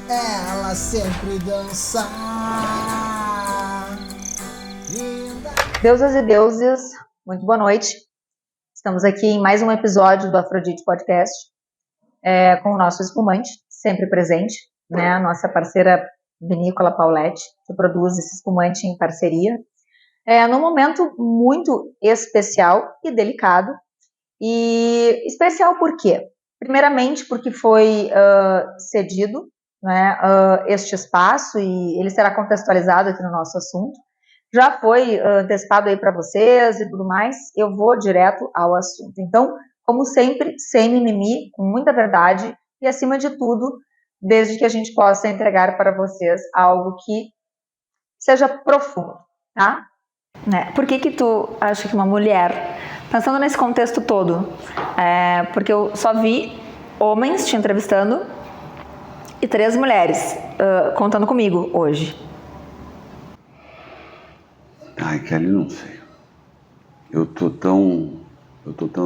ela sempre dança. Deusas e deuses, muito boa noite. Estamos aqui em mais um episódio do Afrodite Podcast, com o nosso espumante, sempre presente, né? A nossa parceira Vinícola Paulette, que produz esse espumante em parceria. Num momento muito especial e delicado. E especial por quê? Primeiramente porque foi cedido, né, este espaço, e ele será contextualizado aqui no nosso assunto. Já foi antecipado aí para vocês e tudo mais, eu vou direto ao assunto. Então, como sempre, sem mimimi, com muita verdade e, acima de tudo, desde que a gente possa entregar para vocês algo que seja profundo, tá? Né? Por que tu acha que uma mulher, pensando nesse contexto todo, porque eu só vi homens te entrevistando e 3 mulheres contando comigo hoje. Ai, Kelly, não sei. Eu tô tão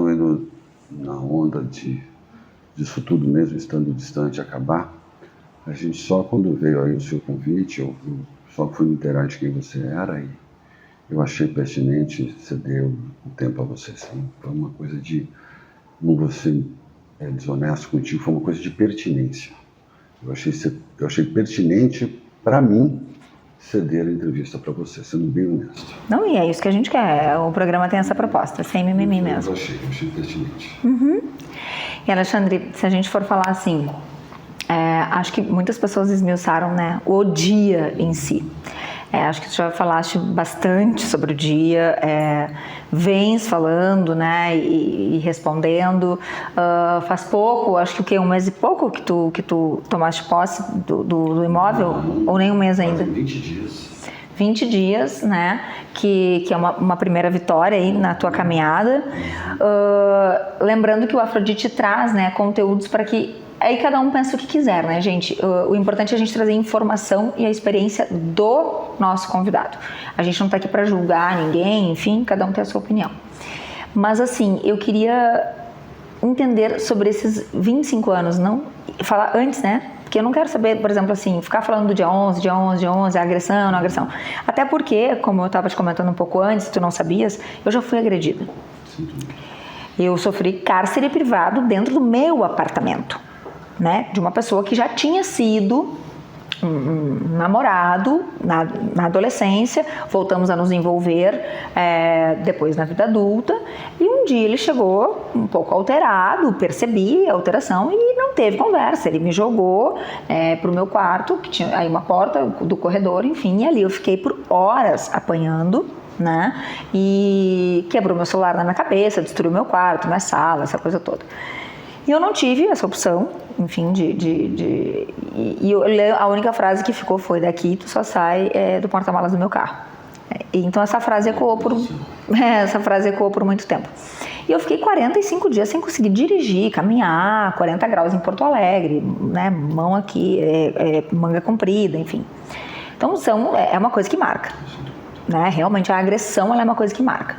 indo na onda disso tudo mesmo, estando distante, acabar. A gente só quando veio aí o seu convite, eu só fui me inteirar de quem você era e eu achei pertinente ceder o tempo a você, sim. Foi uma coisa de, não vou ser desonesto contigo, foi uma coisa de pertinência. Eu achei pertinente para mim ceder a entrevista para você, sendo bem honesto. Não, e é isso que a gente quer. O programa tem essa proposta, sem mimimi mesmo. Eu achei pertinente. Uhum. E Alexandre, se a gente for falar assim, acho que muitas pessoas esmiuçaram, né, o dia em si. Acho que tu já falaste bastante sobre o dia, vens falando, né, e respondendo. Faz pouco, acho que o quê? 1 mês e pouco que tu tomaste posse do imóvel? Ou nem 1 mês ainda? 20 dias. 20 dias, né, que é uma primeira vitória aí na tua caminhada. Lembrando que o Afrodite traz, né, conteúdos para que aí cada um pensa o que quiser, né, gente? O importante é a gente trazer informação e a experiência do nosso convidado. A gente não tá aqui para julgar ninguém, enfim, cada um tem a sua opinião. Mas assim, eu queria entender sobre esses 25 anos, não falar antes, né? Porque eu não quero saber, por exemplo, assim, ficar falando do dia 11, agressão, não agressão. Até porque, como eu estava te comentando um pouco antes, tu não sabias, eu já fui agredida. Sim. Eu sofri cárcere privado dentro do meu apartamento, né? De uma pessoa que já tinha sido um namorado na adolescência, voltamos a nos envolver depois na vida adulta, e um dia ele chegou um pouco alterado, percebi a alteração e não teve conversa, ele me jogou pro meu quarto, que tinha aí uma porta do corredor, enfim, e ali eu fiquei por horas apanhando, né, e quebrou meu celular na minha cabeça, destruiu meu quarto, minha sala, essa coisa toda. E eu não tive essa opção, enfim, a única frase que ficou foi: daqui tu só sai do porta-malas do meu carro. Então essa frase ecoou por muito tempo. E eu fiquei 45 dias sem conseguir dirigir, caminhar, 40 graus em Porto Alegre, né, mão aqui, manga comprida, enfim. Então é uma coisa que marca. Né? Realmente a agressão ela é uma coisa que marca.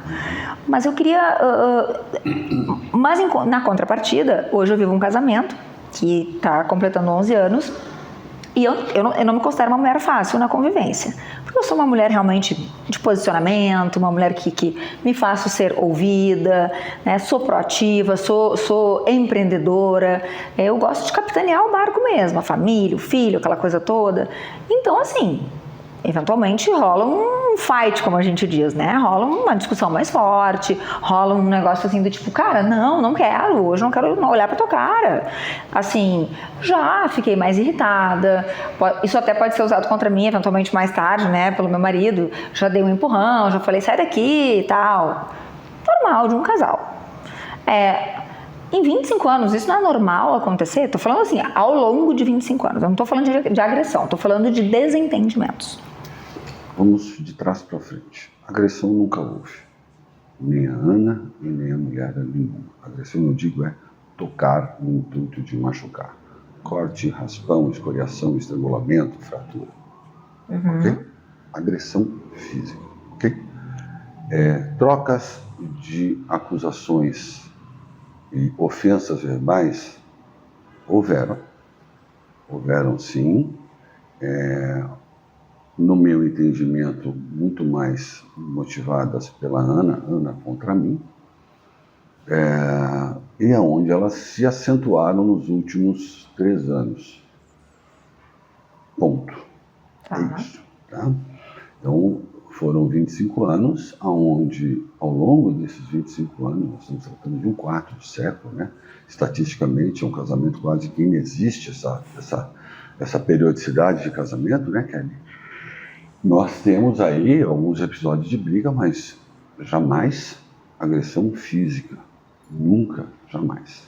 Mas eu queria... mas na contrapartida, hoje eu vivo um casamento que está completando 11 anos e eu não me considero uma mulher fácil na convivência. Porque eu sou uma mulher realmente de posicionamento, uma mulher que me faço ser ouvida, né? Sou proativa, sou empreendedora, eu gosto de capitanear o barco mesmo, a família, o filho, aquela coisa toda. Então, assim... eventualmente rola um fight, como a gente diz, né? Rola uma discussão mais forte, rola um negócio assim do tipo, cara, não quero, hoje não quero olhar pra tua cara. Assim, já fiquei mais irritada, isso até pode ser usado contra mim, eventualmente mais tarde, né? Pelo meu marido, já dei um empurrão, já falei, sai daqui e tal. Normal de um casal. Em 25 anos, isso não é normal acontecer? Tô falando assim, ao longo de 25 anos. Eu não tô falando de agressão, tô falando de desentendimentos. Vamos de trás para frente. Agressão nunca houve. Nem a Ana e nem a mulher nenhuma. Agressão, eu digo, é tocar no intuito de machucar. Corte, raspão, escoriação, estrangulamento, fratura. Uhum. Ok? Agressão física. Ok? Trocas de acusações e ofensas verbais houveram. houveram sim, no meu entendimento, muito mais motivadas pela Ana contra mim, e aonde elas se acentuaram nos últimos 3 anos. Ponto. É isso. Tá? Então, foram 25 anos, onde, ao longo desses 25 anos, nós estamos tratando de um quarto de século, né? Estatisticamente, é um casamento quase que inexiste, essa periodicidade de casamento, né, Kelly? Nós temos aí alguns episódios de briga, mas jamais agressão física. Nunca, jamais.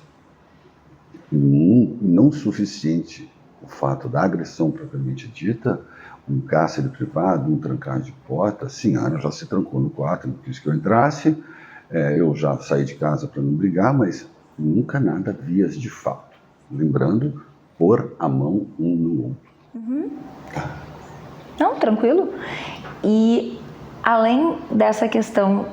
Não suficiente o fato da agressão propriamente dita, um cárcere privado, um trancar de porta. Sim, a Ana já se trancou no quarto, não quis que eu entrasse, eu já saí de casa para não brigar, mas nunca nada vias de fato. Lembrando, pôr a mão um no outro. Uhum. Não, tranquilo. E além dessa questão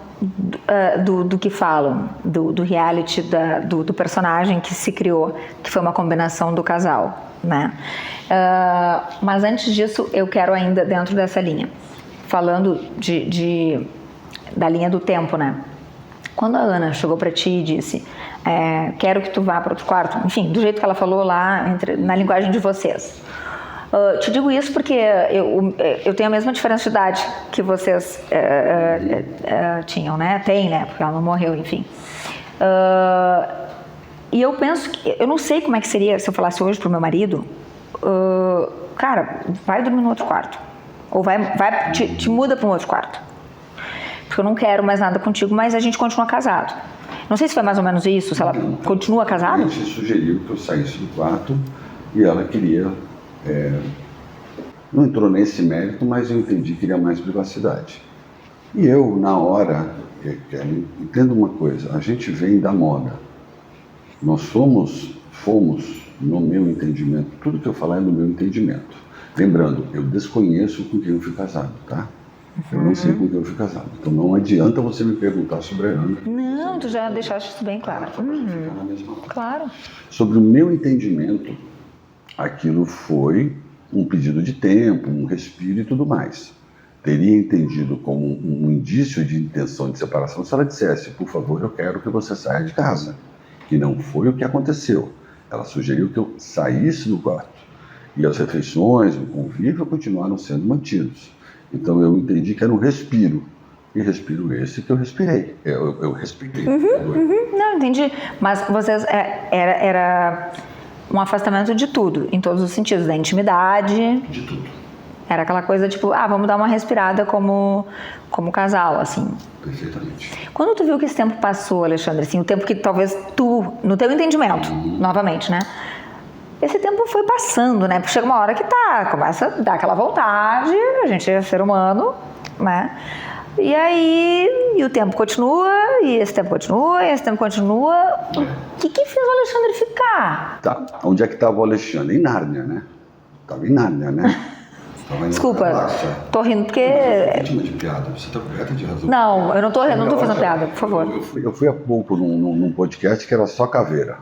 do que falam, do reality, do personagem que se criou, que foi uma combinação do casal, né? Mas antes disso, eu quero ainda dentro dessa linha, falando da linha do tempo, né? Quando a Ana chegou para ti e disse, quero que tu vá para outro quarto, enfim, do jeito que ela falou lá, na linguagem de vocês. Te digo isso porque eu tenho a mesma diferença de idade que vocês tinham, né? Tem, né? Porque ela não morreu, enfim. E eu penso que... Eu não sei como é que seria se eu falasse hoje pro meu marido, cara, vai dormir no outro quarto. Ou te muda para um outro quarto. Porque eu não quero mais nada contigo, mas a gente continua casado. Não sei se foi mais ou menos isso, se ela continua casada. A gente sugeriu que eu saísse do quarto e ela queria... não entrou nesse mérito, mas eu entendi que queria mais privacidade. E eu, na hora, entendo uma coisa, a gente vem da moda. Nós fomos, no meu entendimento, tudo que eu falar é no meu entendimento. Lembrando, eu desconheço com quem eu fui casado, tá? Eu não sei com quem eu fui casado. Então não adianta você me perguntar sobre a Ana. Não, tu já deixaste isso bem claro. Claro. Sobre o meu entendimento, aquilo foi um pedido de tempo, um respiro e tudo mais. Teria entendido como um indício de intenção de separação se ela dissesse, por favor, eu quero que você saia de casa. Que não foi o que aconteceu. Ela sugeriu que eu saísse do quarto. E as refeições, o convívio continuaram sendo mantidos. Então eu entendi que era um respiro. E respiro esse que eu respirei. Eu respirei. Não, entendi. Mas vocês... Era um afastamento de tudo, em todos os sentidos. Da intimidade. De tudo. Era aquela coisa tipo, vamos dar uma respirada como casal, assim. Perfeitamente. Quando tu viu que esse tempo passou, Alexandre, assim, o tempo que talvez tu, no teu entendimento, novamente, né? Esse tempo foi passando, né? Porque chega uma hora que começa a dar aquela vontade, a gente é ser humano, né? E aí, o tempo continua, e esse tempo continua, e esse tempo continua. O que fez o Alexandre ficar? Tá, onde é que estava o Alexandre? Em Nárnia, né? Estava em Nárnia, né? Desculpa, tô rindo porque... Vítima de piada, você está coberta de razão. Não, eu não tô fazendo piada, por favor. Eu fui há pouco num podcast que era só caveira,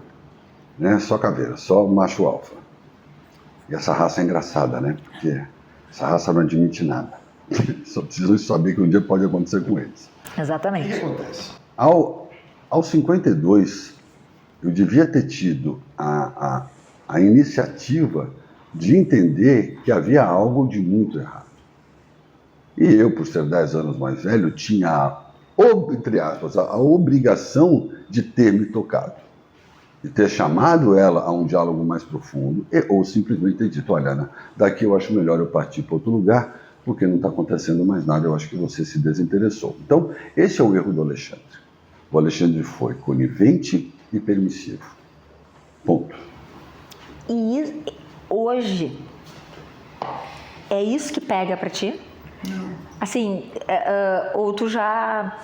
né? Só caveira, só macho alfa. E essa raça é engraçada, né? Porque essa raça não admite nada. Só precisam saber que um dia pode acontecer com eles. Exatamente. O que acontece? Aos 52, eu devia ter tido a iniciativa de entender que havia algo de muito errado. E eu, por ser 10 anos mais velho, tinha, entre aspas, a obrigação de ter me tocado. De ter chamado ela a um diálogo mais profundo, ou simplesmente ter dito, olha, Ana, daqui eu acho melhor eu partir para outro lugar, porque não está acontecendo mais nada, eu acho que você se desinteressou. Então, esse é o erro do Alexandre. O Alexandre foi conivente e permissivo. Ponto. E hoje, é isso que pega pra ti? Não. Assim, ou tu já...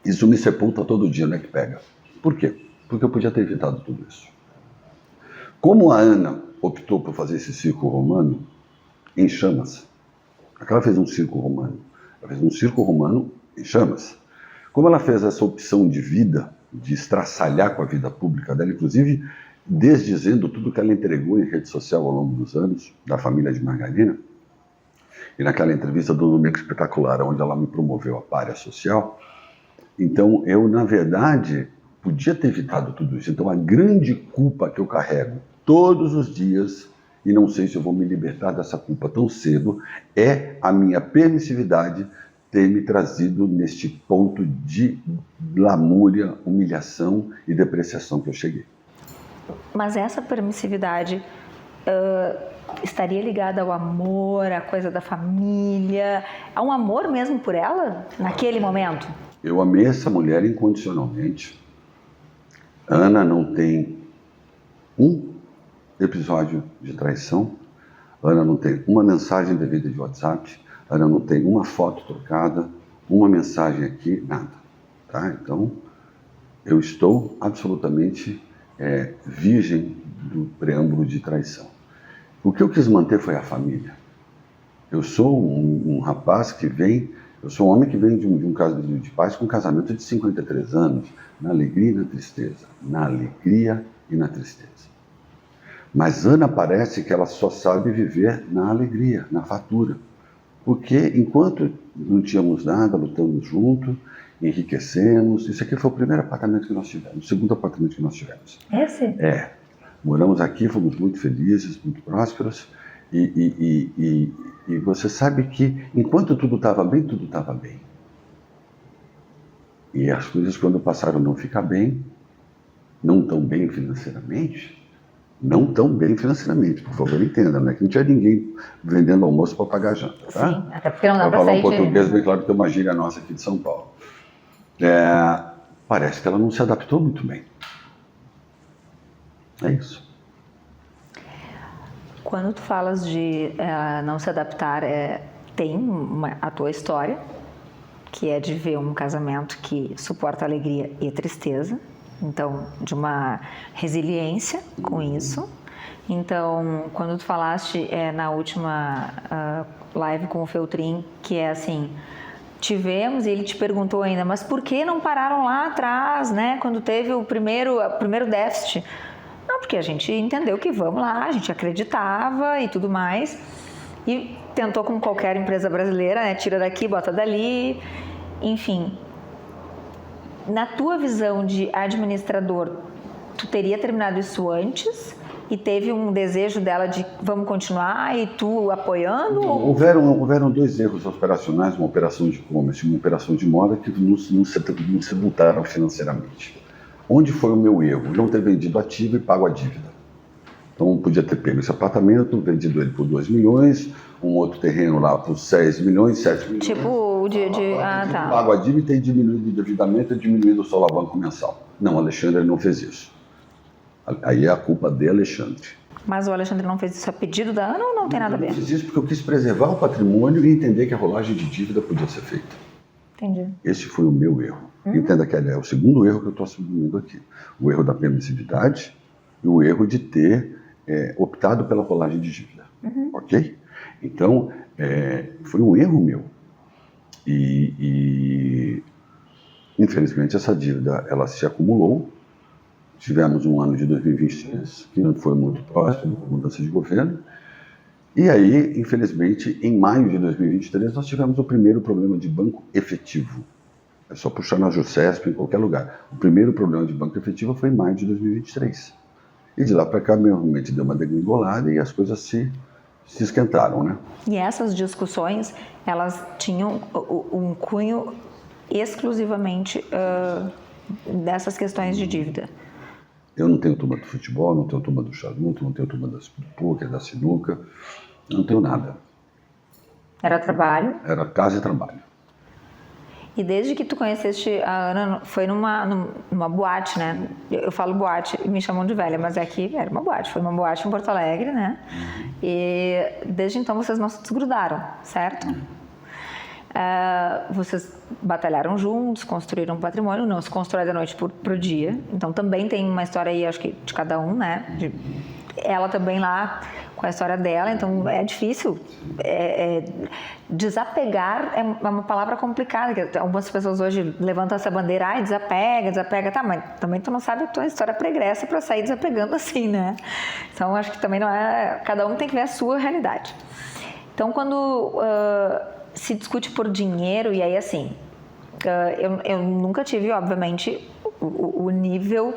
Isso me sepulta todo dia, né, que pega. Por quê? Porque eu podia ter evitado tudo isso. Como a Ana optou por fazer esse circo romano em chamas, ela fez um circo romano, ela fez um circo romano em chamas. Como ela fez essa opção de vida, de estraçalhar com a vida pública dela, inclusive desdizendo tudo que ela entregou em rede social ao longo dos anos, da família de Margarina. E naquela entrevista do Domingo Espetacular, onde ela me promoveu a pária social, então eu, na verdade, podia ter evitado tudo isso. Então a grande culpa que eu carrego todos os dias, e não sei se eu vou me libertar dessa culpa tão cedo, é a minha permissividade ter me trazido neste ponto de lamúria, humilhação e depreciação que eu cheguei. Mas essa permissividade estaria ligada ao amor, à coisa da família, a um amor mesmo por ela, naquele momento? Eu amei essa mulher incondicionalmente. Ana não tem um episódio de traição. Ana não tem uma mensagem devida de WhatsApp. Ana não tem uma foto trocada, uma mensagem aqui, nada. Tá? Então, eu estou absolutamente virgem do preâmbulo de traição. O que eu quis manter foi a família. Eu sou um rapaz que vem, eu sou um homem que vem de um caso de paz com um casamento de 53 anos, na alegria e na tristeza. Na alegria e na tristeza. Mas Ana parece que ela só sabe viver na alegria, na fartura. Porque enquanto não tínhamos nada, lutamos juntos, enriquecemos. Isso aqui foi o primeiro apartamento que nós tivemos, o segundo apartamento que nós tivemos. Esse? É. Moramos aqui, fomos muito felizes, muito prósperos. E você sabe que enquanto tudo estava bem, tudo estava bem. E as coisas, quando passaram a não ficar bem, não tão bem financeiramente, por favor, entenda, não é que não tinha ninguém vendendo almoço para pagar janta, tá? Sim, até porque não dá para falar sair um português bem claro que tem uma gíria nossa aqui de São Paulo. Parece que ela não se adaptou muito bem. É isso. Quando tu falas de não se adaptar, tem a tua história, que é de ver um casamento que suporta alegria e tristeza, então de uma resiliência com isso. Então, quando tu falaste na última live com o Feltrin, que é assim, tivemos, e ele te perguntou ainda, mas por que não pararam lá atrás, né, quando teve o primeiro déficit? Não, porque a gente entendeu que vamos lá, a gente acreditava e tudo mais, e tentou como qualquer empresa brasileira, né, tira daqui, bota dali, enfim. Na tua visão de administrador, tu teria terminado isso antes e teve um desejo dela de vamos continuar e tu apoiando? Houveram dois erros operacionais, uma operação de e-commerce e uma operação de moda que não se voltaram financeiramente. Onde foi o meu erro? Não ter vendido ativo e pago a dívida. Então, podia ter pego esse apartamento, vendido ele por 2 milhões, um outro terreno lá por 6 milhões, 7 milhões. Tipo, tá. Pago a dívida e diminuído o endividamento e diminuído o solavanco mensal. Não, Alexandre não fez isso. Aí é a culpa de Alexandre. Mas o Alexandre não fez isso a pedido da Ana ou não tem nada a ver? Eu fiz isso porque eu quis preservar o patrimônio e entender que a rolagem de dívida podia ser feita. Entendi. Esse foi o meu erro. Entenda que é o segundo erro que eu estou assumindo aqui. O erro da permissividade e o erro de ter optado pela rolagem de dívida. Ok? Então, foi um erro meu. E infelizmente, essa dívida ela se acumulou. Tivemos um ano de 2023 que não foi muito próximo, com mudança de governo. E aí, infelizmente, em maio de 2023, nós tivemos o primeiro problema de banco efetivo. É só puxar na Jusesp, em qualquer lugar. O primeiro problema de banco efetivo foi em maio de 2023. E de lá para cá, realmente deu uma degringolada e as coisas se esquentaram, né? E essas discussões, elas tinham um cunho exclusivamente dessas questões de dívida. Eu não tenho turma do futebol, não tenho turma do charuto, não tenho turma do poker, da sinuca, não tenho nada. Era trabalho? Era casa e trabalho. E desde que tu conheceste a Ana, foi numa boate, né? Eu falo boate e me chamam de velha, mas aqui era uma boate. Foi uma boate em Porto Alegre, né? E desde então vocês não se desgrudaram, certo? Vocês batalharam juntos, construíram um patrimônio, não se constrói da noite pro dia. Então também tem uma história aí, acho que de cada um, né? De ela também lá com a história dela, então é difícil. Desapegar é uma palavra complicada, que algumas pessoas hoje levantam essa bandeira, desapega, tá, mas também tu não sabe a tua história pregressa para sair desapegando assim, né? Então acho que também não é, cada um tem que ver a sua realidade. Então quando se discute por dinheiro, e aí assim, eu nunca tive, obviamente, o nível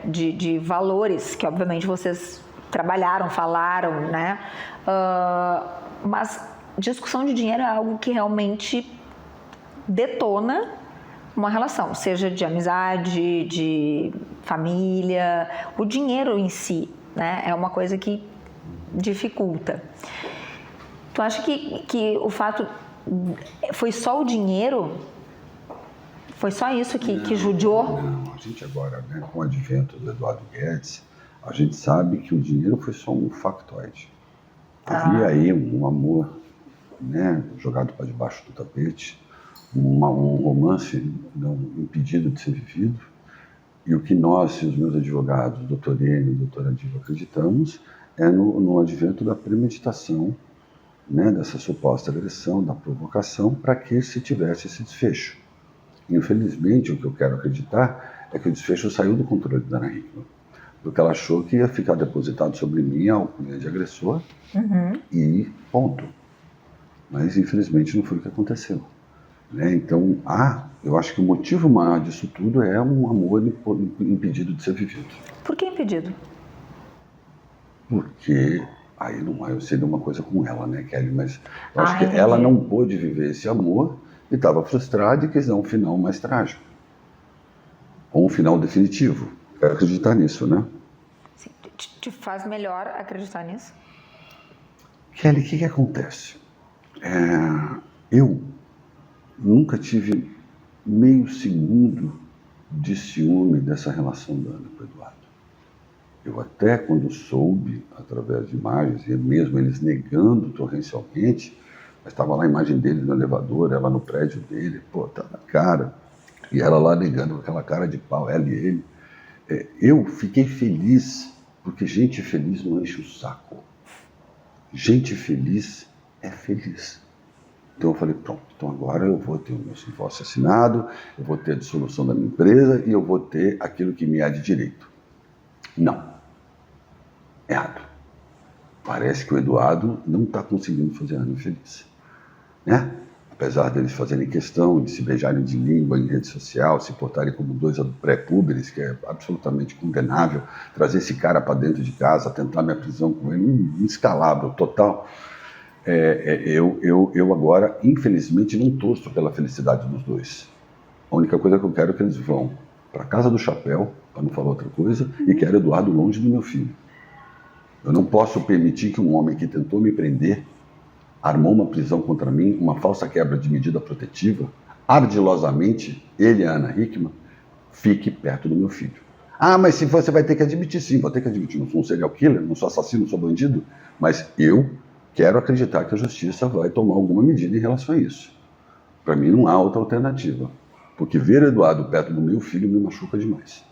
de valores que obviamente vocês trabalharam, falaram, né? Mas discussão de dinheiro é algo que realmente detona uma relação, seja de amizade, de família. O dinheiro em si, né, é uma coisa que dificulta. Tu acha que o fato foi só o dinheiro? Foi só isso que judiou? Não, a gente agora, né, com o advento do Eduardo Guedes, a gente sabe que o dinheiro foi só um factoide. Havia aí um amor, né, jogado para debaixo do tapete, um romance não impedido de ser vivido, e o que nós e os meus advogados, o doutor Enio e a doutora Diva, acreditamos é no advento da premeditação, né, dessa suposta agressão, da provocação, para que se tivesse esse desfecho. Infelizmente, o que eu quero acreditar é que o desfecho saiu do controle da Ana Hickman, porque ela achou que ia ficar depositado sobre mim a alcunha de agressor e ponto. Mas, infelizmente, não foi o que aconteceu. Né? Então, eu acho que o motivo maior disso tudo é um amor impedido de ser vivido. Por que impedido? Porque, aí não, eu sei de uma coisa com ela, né, Kelly, mas eu acho que ela não pôde viver esse amor e estava frustrada e quis dar um final mais trágico. Ou um final definitivo. Quero acreditar nisso, né? Te faz melhor acreditar nisso? Kelly, o que acontece? Eu nunca tive meio segundo de ciúme dessa relação da Ana com o Eduardo. Eu até quando soube, através de imagens, e mesmo eles negando torrencialmente, mas estava lá a imagem dele no elevador, ela no prédio dele, tá na cara, e ela lá negando com aquela cara de pau, ela e ele. Eu fiquei feliz, porque gente feliz não enche o saco. Gente feliz é feliz. Então eu falei, pronto, então agora eu vou ter o meu divórcio assinado, eu vou ter a dissolução da minha empresa e eu vou ter aquilo que me há de direito. Não. Errado. Parece que o Eduardo não está conseguindo fazer a Ana feliz. Né? Apesar deles fazerem questão de se beijarem de língua em rede social, se portarem como dois pré-púberes, que é absolutamente condenável, trazer esse cara para dentro de casa, tentar minha prisão com ele, um escalabro total. Eu agora, infelizmente, não torço pela felicidade dos dois. A única coisa que eu quero é que eles vão para a casa do chapéu, para não falar outra coisa, e quero Eduardo longe do meu filho. Eu não posso permitir que um homem que tentou me prender, armou uma prisão contra mim, uma falsa quebra de medida protetiva, ardilosamente, ele e a Ana Hickman, fique perto do meu filho. Mas se você vai ter que admitir, sim, vou ter que admitir, não sou um serial killer, não sou assassino, não sou bandido, mas eu quero acreditar que a justiça vai tomar alguma medida em relação a isso. Para mim não há outra alternativa, porque ver Eduardo perto do meu filho me machuca demais.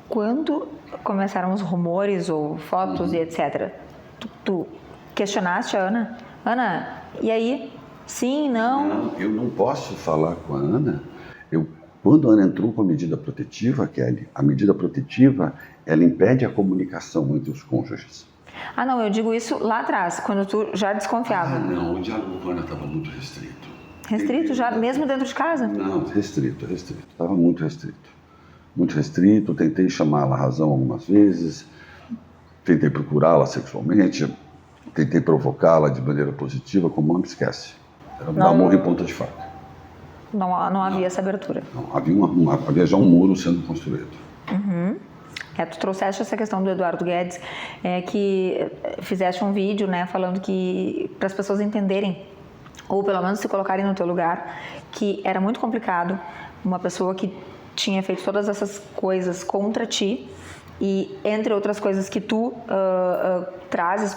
Quando começaram os rumores ou fotos e etc., tu questionaste a Ana? Ana, e aí? Sim, não? Não, eu não posso falar com a Ana. Quando a Ana entrou com a medida protetiva, Kelly, a medida protetiva, ela impede a comunicação entre os cônjuges. Não, eu digo isso lá atrás, quando tu já desconfiava. Não, o diálogo com a Ana estava muito restrito. Restrito já, mesmo dentro de casa? Não, restrito. Estava muito restrito. Muito restrito, tentei chamá-la à razão algumas vezes, tentei procurá-la sexualmente, tentei provocá-la de maneira positiva, como homem esquece. Era dar amor em ponta de faca. Não havia essa abertura. Não, havia já um muro sendo construído. Tu trouxeste essa questão do Eduardo Guedes, que fizeste um vídeo, né, falando que para as pessoas entenderem, ou pelo menos se colocarem no teu lugar, que era muito complicado uma pessoa que tinha feito todas essas coisas contra ti e entre outras coisas que tu trazes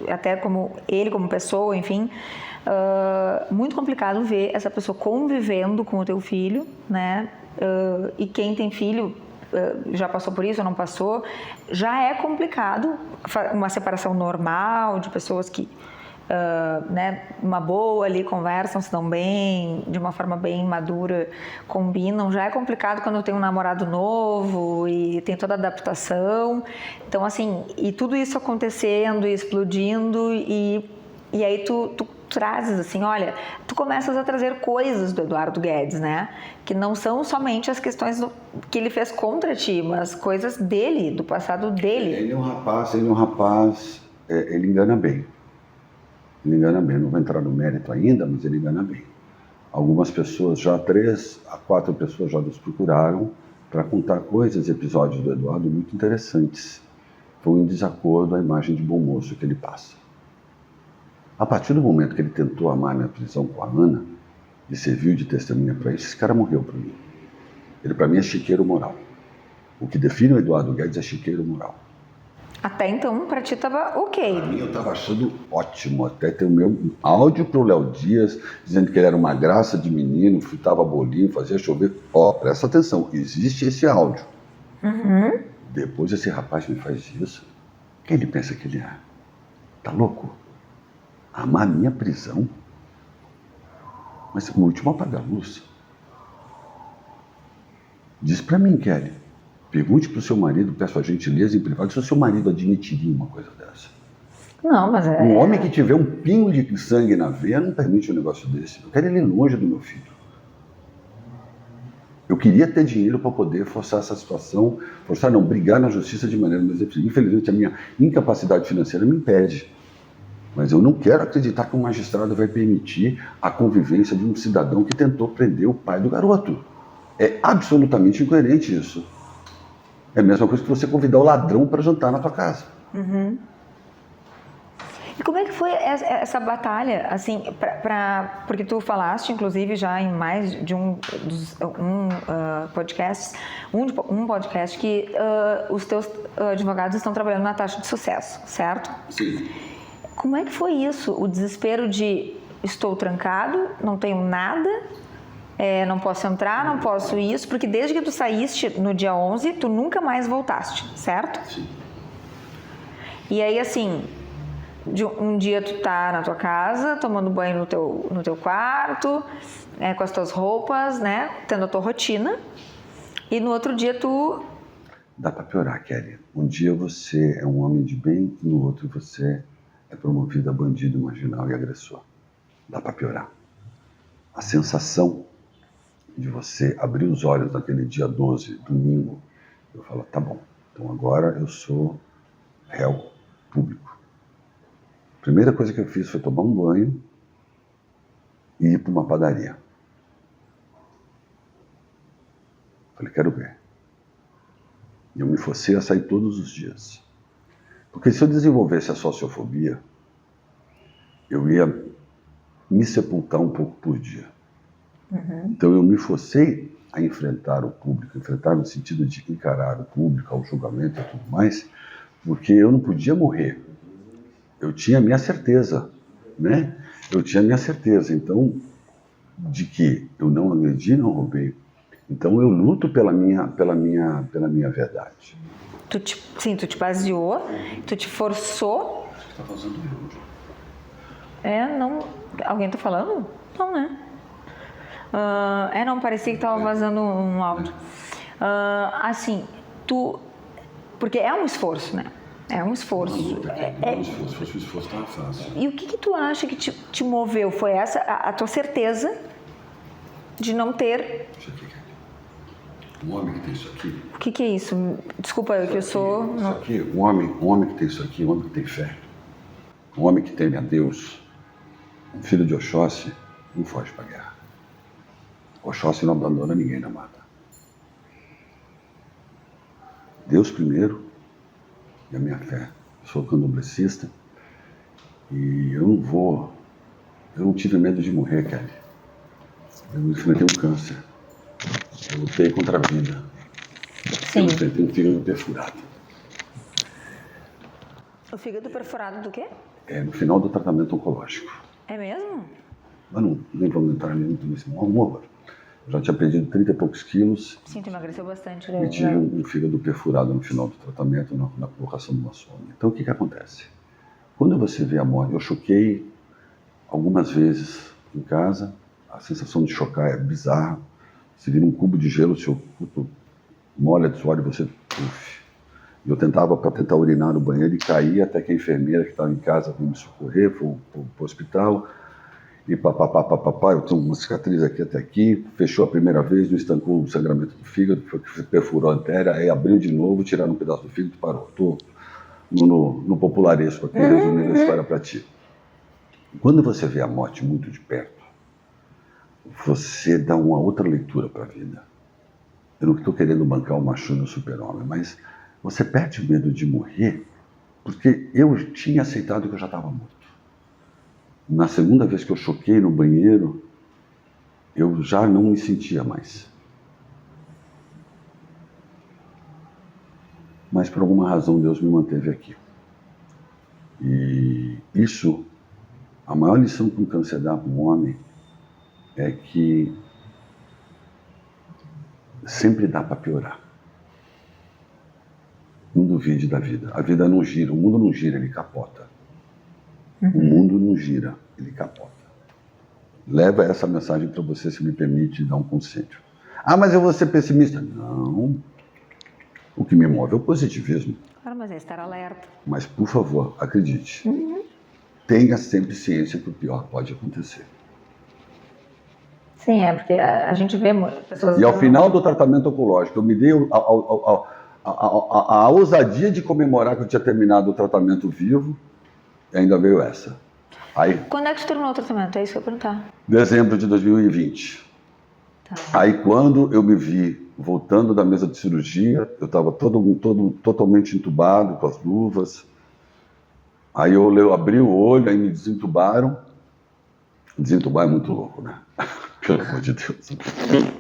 até como ele como pessoa, enfim, muito complicado ver essa pessoa convivendo com o teu filho, né? E quem tem filho já passou por isso ou não passou, já é complicado uma separação normal de pessoas que, né, uma boa ali, conversam, se dão bem, de uma forma bem madura, combinam. Já é complicado quando tem um namorado novo e tem toda a adaptação. Então, assim, e tudo isso acontecendo e explodindo e aí tu trazes assim, olha, tu começas a trazer coisas do Eduardo Guedes, né? Que não são somente as questões que ele fez contra ti, mas coisas dele, do passado dele. Ele é um rapaz, ele engana bem. Ele engana bem, não vou entrar no mérito ainda, mas ele engana bem. Algumas pessoas, já 3 a 4 pessoas já nos procuraram para contar coisas, episódios do Eduardo muito interessantes. Foi um desacordo à imagem de bom moço que ele passa. A partir do momento que ele tentou armar minha prisão com a Ana e serviu de testemunha para isso, esse cara morreu para mim. Ele para mim é chiqueiro moral. O que define o Eduardo Guedes é chiqueiro moral. Até então, para ti estava ok. Para mim eu estava achando ótimo, até ter o meu áudio para o Léo Dias, dizendo que ele era uma graça de menino, fritava bolinho, fazia chover. Presta atenção, existe esse áudio. Uhum. Depois esse rapaz me faz isso. Quem ele pensa que ele é? Tá louco? Amar a minha prisão? Mas no último apaga a luz. Diz para mim, Kelly. Pergunte pro seu marido, peço a gentileza em privado, se o seu marido admitiria uma coisa dessa. Não, mas é... Um homem que tiver um pingo de sangue na veia não permite um negócio desse. Eu quero ele longe do meu filho. Eu queria ter dinheiro para poder forçar essa situação, brigar na justiça de maneira mais efetiva. Infelizmente a minha incapacidade financeira me impede. Mas eu não quero acreditar que um magistrado vai permitir a convivência de um cidadão que tentou prender o pai do garoto. É absolutamente incoerente isso. É a mesma coisa que você convidar o ladrão para jantar na tua casa. Uhum. E como é que foi essa batalha, assim, porque tu falaste, inclusive, já em mais de podcast que os teus advogados estão trabalhando na taxa de sucesso, certo? Sim. Como é que foi isso? O desespero de estou trancado, não tenho nada, não posso entrar, não posso isso, porque desde que tu saíste no dia 11, tu nunca mais voltaste, certo? Sim. E aí, assim, um dia tu tá na tua casa, tomando banho no teu quarto, com as tuas roupas, né, tendo a tua rotina, e no outro dia tu... Dá para piorar, Kelly. Um dia você é um homem de bem e no outro você é promovido a bandido marginal e agressor. Dá para piorar. A sensação de você abrir os olhos naquele dia 12, domingo, eu falo, tá bom, então agora eu sou réu público. A primeira coisa que eu fiz foi tomar um banho e ir para uma padaria. Falei, quero ver. E eu me forcei a sair todos os dias. Porque se eu desenvolvesse a sociofobia, eu ia me sepultar um pouco por dia. Uhum. Então eu me forcei a enfrentar o público, enfrentar no sentido de encarar o público, ao julgamento e tudo mais, porque eu não podia morrer. Eu tinha a minha certeza, né? Eu tinha a minha certeza, então, de que eu não agredi, não roubei. Então eu luto pela minha verdade. Tu te baseou, tu te forçou. Você está fazendo isso? Não. Alguém tá falando? Não, né? Não, parecia que tava vazando um áudio. Assim, porque é um esforço, né? É um esforço. Se fosse um esforço, estava fácil. E o que tu acha que te moveu? Foi essa a tua certeza de não ter... Isso aqui, cara. Um homem que tem isso aqui... O que é isso? Desculpa, eu sou... Isso aqui, um homem que tem isso aqui, um homem que tem fé, um homem que teme a Deus, um filho de Oxóssi, não foge para a guerra. Oxóssi não abandona ninguém na mata. Deus primeiro e a minha fé. Eu sou candomblessista e eu não tive medo de morrer, Kelly. Eu enfrentei um câncer. Eu lutei contra a vida. Sim. Eu enfrentei um fígado perfurado. O fígado perfurado do quê? No final do tratamento oncológico. É mesmo? Mas nem vamos entrar muito nesse horror. Já tinha perdido 30 e poucos quilos. Sim, tu emagreceu bastante. E tive um fígado perfurado no final do tratamento, na colocação de uma sonda. Então, o que acontece? Quando você vê a morte, eu choquei algumas vezes em casa, a sensação de chocar é bizarra. Você vira um cubo de gelo, seu corpo molha de suor e você... Uf. Eu tentava para tentar urinar no banheiro e caía até que a enfermeira que estava em casa veio me socorrer, foi para o hospital. E papapá, eu tenho uma cicatriz aqui até aqui, fechou a primeira vez, não estancou o sangramento do fígado, perfurou a artéria, aí abriu de novo, tiraram um pedaço do fígado e parou. Estou no popularesco aqui, resumindo a história para ti. Quando você vê a morte muito de perto, você dá uma outra leitura para a vida. Eu não estou querendo bancar o macho no super-homem, mas você perde o medo de morrer, porque eu tinha aceitado que eu já estava morto. Na segunda vez que eu choquei no banheiro, eu já não me sentia mais. Mas por alguma razão Deus me manteve aqui. E isso, a maior lição que um câncer dá para um homem é que sempre dá para piorar. Não duvide da vida. A vida não gira, o mundo não gira, ele capota. O mundo não gira, ele capota. Leva essa mensagem para você, se me permite dar um conselho. Ah, mas eu vou ser pessimista. Não. O que me move é o positivismo. Claro, mas é estar alerta. Mas, por favor, acredite. Tenha sempre ciência que o pior pode acontecer. Sim, porque a gente vê pessoas... E ao final do tratamento oncológico, eu me dei a ousadia de comemorar que eu tinha terminado o tratamento vivo, e ainda veio essa. Aí, Quando é que tu terminou o tratamento? É isso que eu ia perguntar. dezembro de 2020. Tá. Aí quando eu me vi voltando da mesa de cirurgia, eu estava totalmente entubado, com as luvas. Aí eu abri o olho, aí me desentubaram. Desentubar é muito louco, né? Pelo amor de Deus.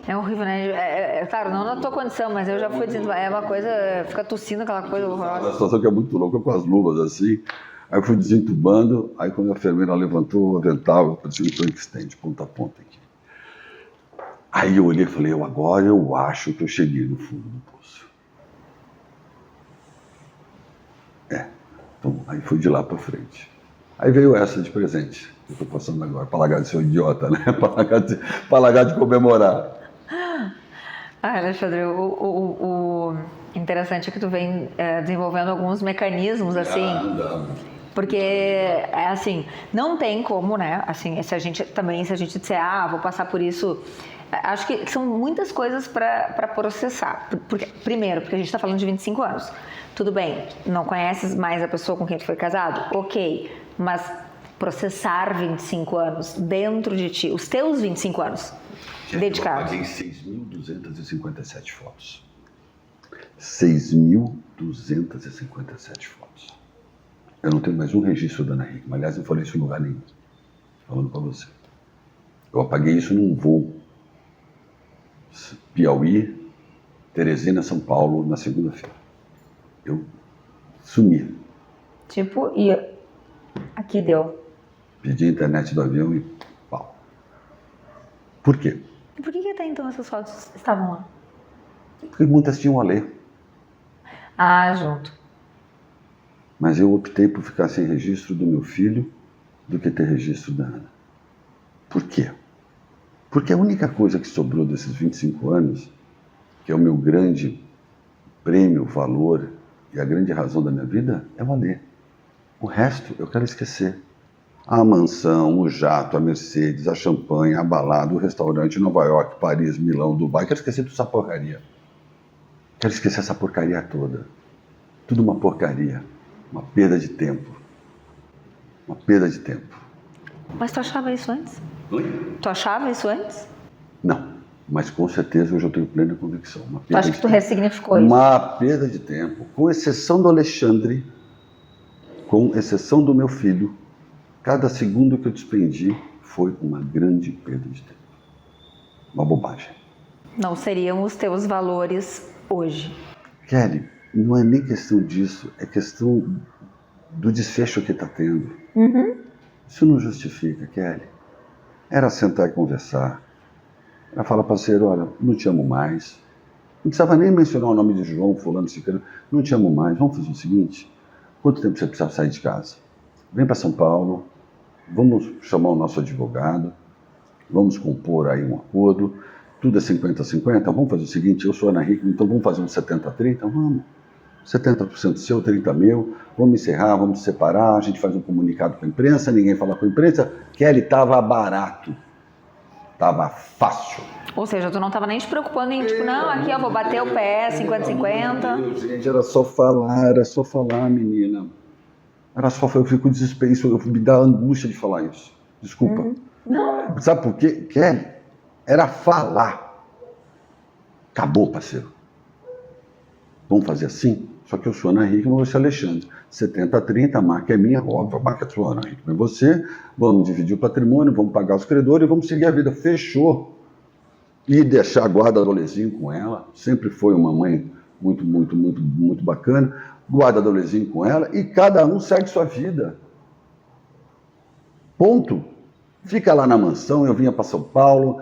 É horrível, né? Claro, não na tua condição, mas eu já fui desentubar. É uma coisa, fica tossindo aquela coisa horrorosa. A situação que é muito louca, com as luvas assim. Aí eu fui desentubando, aí quando a enfermeira levantou o avental, eu parecia um tanque stand, ponta a ponta aqui. Aí eu olhei e falei, agora eu acho que eu cheguei no fundo do poço. Então, aí fui de lá para frente. Aí veio essa de presente, que eu estou passando agora, para largar de ser um idiota, né? Para largar de comemorar. Alexandre, o interessante é que tu vem desenvolvendo alguns mecanismos, assim... Porque, assim, não tem como, né? Assim, se a gente disser, vou passar por isso... Acho que são muitas coisas para processar. Primeiro, porque a gente está falando de 25 anos. Tudo bem, não conheces mais a pessoa com quem tu foi casado? Ok, mas processar 25 anos dentro de ti, os teus 25 anos dedicados. Eu paguei 6.257 fotos. 6.257 fotos. Eu não tenho mais um registro da Ana Hickman. Aliás, eu falei isso em lugar nenhum. Falando para você. Eu apaguei isso num voo. Piauí, Teresina, São Paulo, na segunda-feira. Eu sumi. Tipo, e aqui deu. Pedi a internet do avião e pau. Por quê? E por que até então essas fotos estavam lá? Porque muitas tinham a ler. Junto. Mas eu optei por ficar sem registro do meu filho do que ter registro da Ana. Por quê? Porque a única coisa que sobrou desses 25 anos, que é o meu grande prêmio, valor e a grande razão da minha vida, é o Alê. O resto eu quero esquecer. A mansão, o jato, a Mercedes, a champanhe, a balada, o restaurante, Nova York, Paris, Milão, Dubai. Quero esquecer toda essa porcaria. Quero esquecer essa porcaria toda. Tudo uma porcaria. Uma perda de tempo. Uma perda de tempo. Mas tu achava isso antes? Oi? Tu achava isso antes? Não, mas com certeza hoje eu tenho plena convicção. Tu acha que tu ressignificou isso? Uma perda de tempo. Com exceção do Alexandre, com exceção do meu filho, cada segundo que eu despendi foi uma grande perda de tempo. Uma bobagem. Não seriam os teus valores hoje? Kelly, não é nem questão disso, é questão do desfecho que está tendo. Isso não justifica, Kelly. Era sentar e conversar. Ela fala, parceiro, olha, não te amo mais. Não precisava nem mencionar o nome de João, fulano, ciclano. Não te amo mais. Vamos fazer o seguinte, quanto tempo você precisa sair de casa? Vem para São Paulo, vamos chamar o nosso advogado, vamos compor aí um acordo, tudo é 50-50, vamos fazer o seguinte, eu sou Ana Hickman, então vamos fazer um 70-30, vamos. 70% seu, 30 meu, vamos encerrar, vamos separar, a gente faz um comunicado com a imprensa, ninguém fala com a imprensa. Kelly, tava barato, tava fácil. Ou seja, tu não tava nem te preocupando em, tipo, não, aqui eu vou bater o pé, 50-50. Gente, era só falar, menina. Era só falar, eu fico desesperado, me dá angústia de falar isso. Desculpa. Não. Sabe por quê? Kelly, era falar. Acabou, parceiro. Vamos fazer assim? Só que eu sou Ana Hickman, você é Alexandre. 70-30, a marca é minha, óbvio, a marca é sua, Ana Hickman. Você, vamos dividir o patrimônio, vamos pagar os credores e vamos seguir a vida. Fechou. E deixar a guarda do Lezinho com ela. Sempre foi uma mãe muito bacana. Guarda do Lezinho com ela e cada um segue sua vida. Ponto. Fica lá na mansão, eu vinha para São Paulo,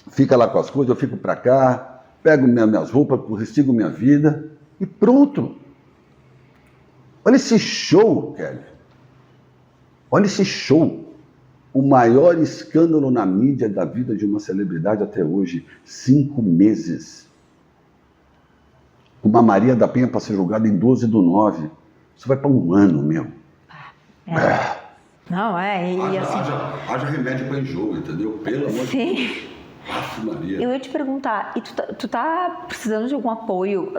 fica lá com as coisas, eu fico para cá, pego minhas roupas, sigo minha vida e pronto. Olha esse show, Kelly. Olha esse show. O maior escândalo na mídia da vida de uma celebridade até hoje. 5 meses. Uma Maria da Penha para ser julgada em 12/9. Isso vai para 1 ano, meu. Não, e assim... Haja remédio para enjoo, entendeu? Pelo amor de Deus. Sim. Eu ia te perguntar, e tu tá precisando de algum apoio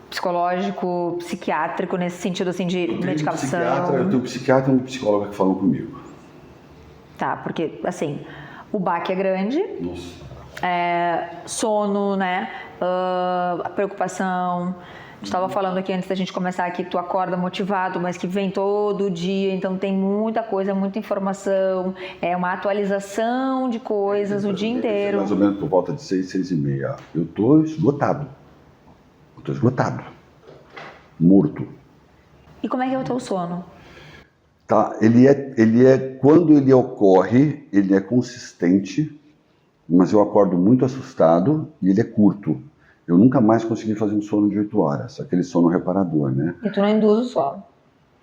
psicológico, psiquiátrico, nesse sentido assim de medicação? Eu tenho psiquiatra e um psicólogo que falam comigo. Tá, porque assim, o baque é grande. Nossa. Sono, né? A preocupação. A gente estava falando aqui antes da gente começar que tu acorda motivado, mas que vem todo dia, então tem muita coisa, muita informação, é uma atualização de coisas o dia inteiro. Mais ou menos por volta de 6h30. Eu estou esgotado. Morto. E como é que é o teu sono? Tá, ele é, quando ele ocorre, ele é consistente, mas eu acordo muito assustado e ele é curto. Eu nunca mais consegui fazer um sono de 8 horas, aquele sono reparador, né? E tu não induz o sono?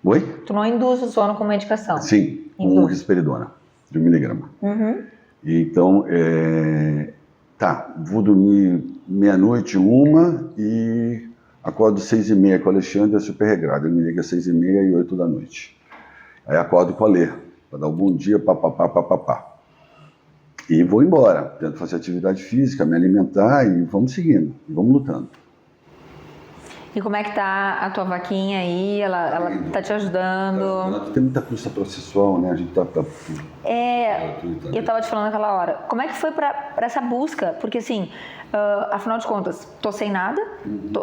Oi? Tu não induz o sono com medicação? Sim, com risperidona, de 1 miligrama. Uhum. Então, vou dormir meia-noite, 1 e acordo 6h30 com o Alexandre, é super regrado. Ele me liga às 6h30 e 8 da noite. Aí acordo com a Lê, para dar um bom dia, papapá. E vou embora, tento fazer atividade física, me alimentar e vamos seguindo, vamos lutando. E como é que tá a tua vaquinha aí? Ela tá te ajudando? Tem muita custa processual, né? A gente tá eu tava te falando naquela hora. Como é que foi pra essa busca? Porque assim, afinal de contas, tô sem nada,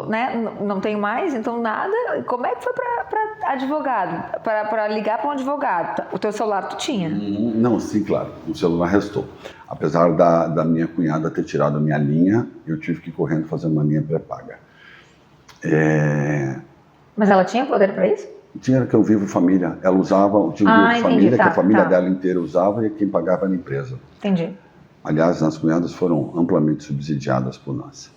né? Não tenho mais, então nada. Como é que foi pra advogado? Pra ligar pra um advogado? O teu celular tu tinha? Não, sim, claro. O celular restou. Apesar da minha cunhada ter tirado a minha linha, eu tive que ir correndo fazer uma linha pré-paga. Mas ela tinha poder para isso? Tinha, que eu Vivo Família. Ela usava o Vivo Família, que a família dela inteira usava e quem pagava era a empresa. Entendi. Aliás, as cunhadas foram amplamente subsidiadas por nós.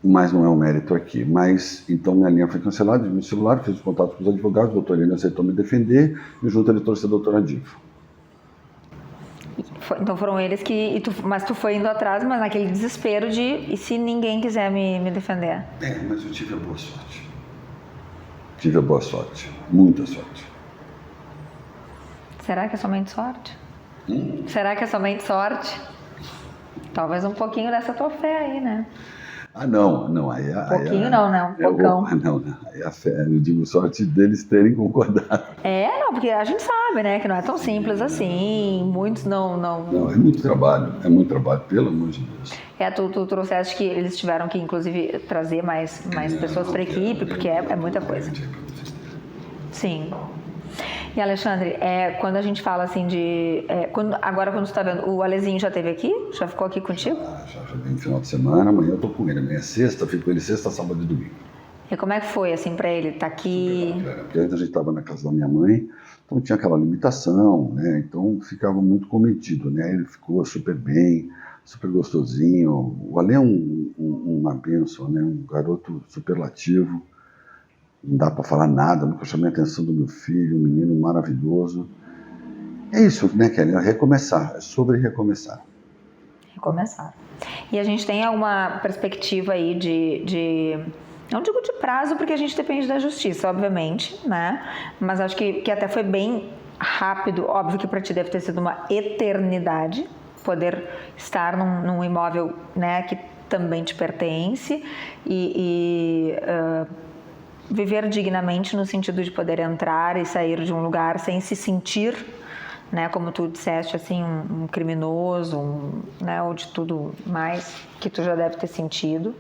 Mas não é o mérito aqui. Mas, então, minha linha foi cancelada, meu celular, fiz contato com os advogados, o doutor Helena aceitou me defender e junto ele trouxe a doutora Diva. Então foram eles que... mas tu foi indo atrás, mas naquele desespero de... E se ninguém quiser me defender? Mas eu tive a boa sorte. Tive a boa sorte. Muita sorte. Será que é somente sorte? Será que é somente sorte? Talvez um pouquinho dessa tua fé aí, né? Não. Um pouquinho não, né? Um pocão. Não. Aí a fé, eu digo sorte deles terem concordado. Não, porque a gente sabe, né? Que não é tão simples assim. Muitos não... Não, é muito trabalho, pelo amor de Deus. Tu trouxeste que eles tiveram que, inclusive, trazer mais pessoas para a equipe, porque é muita coisa. Sim. E, Alexandre, quando a gente fala assim de... agora, quando você está vendo, o Alezinho já esteve aqui? Já ficou aqui contigo? Já vem no final de semana, amanhã eu tô com ele. Amanhã é sexta, fico com ele sexta, sábado e domingo. E como é que foi, assim, pra ele estar aqui? Porque antes a gente estava na casa da minha mãe, então tinha aquela limitação, né? Então ficava muito cometido, né? Ele ficou super bem, super gostosinho. O Ale é uma bênção, né? Um garoto superlativo. Não dá para falar nada, nunca chamei a atenção do meu filho, um menino maravilhoso. É isso, né, Kelly? É recomeçar, é sobre recomeçar. Recomeçar. E a gente tem alguma perspectiva aí não digo de prazo, porque a gente depende da justiça, obviamente, né? Mas acho que até foi bem rápido. Óbvio que para ti deve ter sido uma eternidade poder estar num imóvel, né, que também te pertence e viver dignamente no sentido de poder entrar e sair de um lugar sem se sentir, né, como tu disseste, assim, um criminoso, né, ou de tudo mais que tu já deve ter sentido.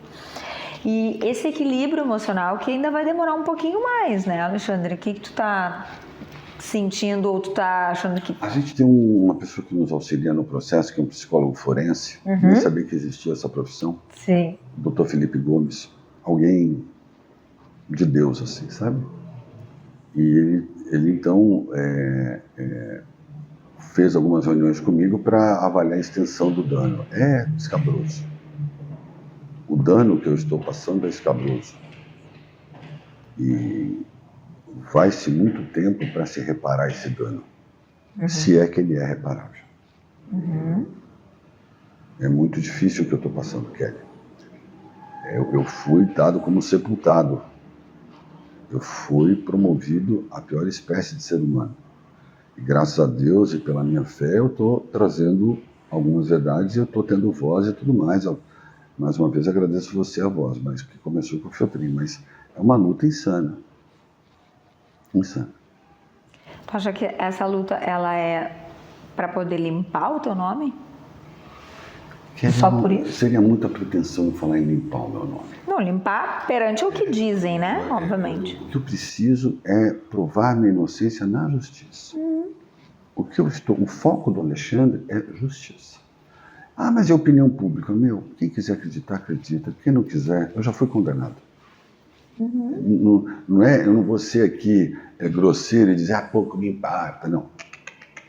E esse equilíbrio emocional que ainda vai demorar um pouquinho mais, né, Alexandre? O que tu tá sentindo ou tu tá achando que... A gente tem uma pessoa que nos auxilia no processo, que é um psicólogo forense. Nem sabia que existia essa profissão. Sim. Dr. Felipe Gomes. Alguém de Deus, assim, sabe? E ele então fez algumas reuniões comigo para avaliar a extensão do dano. É escabroso. O dano que eu estou passando é escabroso. E vai-se muito tempo para se reparar esse dano. Se é que ele é reparável. É muito difícil o que eu estou passando, Kelly. Eu fui dado como sepultado. Eu fui promovido à pior espécie de ser humano. E graças a Deus e pela minha fé, eu estou trazendo algumas verdades e eu estou tendo voz e tudo mais. Mais uma vez agradeço você a voz, mas que começou com o Feltrinho. Mas é uma luta insana. Insana. Tu acha que essa luta, ela é para poder limpar o teu nome? Só por isso? Seria muita pretensão falar em limpar o meu nome. Não, limpar perante o que dizem, né? Obviamente. O que eu preciso é provar minha inocência na justiça. O foco do Alexandre é justiça. Ah, mas é opinião pública. Meu, quem quiser acreditar, acredita. Quem não quiser, eu já fui condenado. Não é, eu não vou ser aqui grosseiro e dizer, pouco me importa. Não.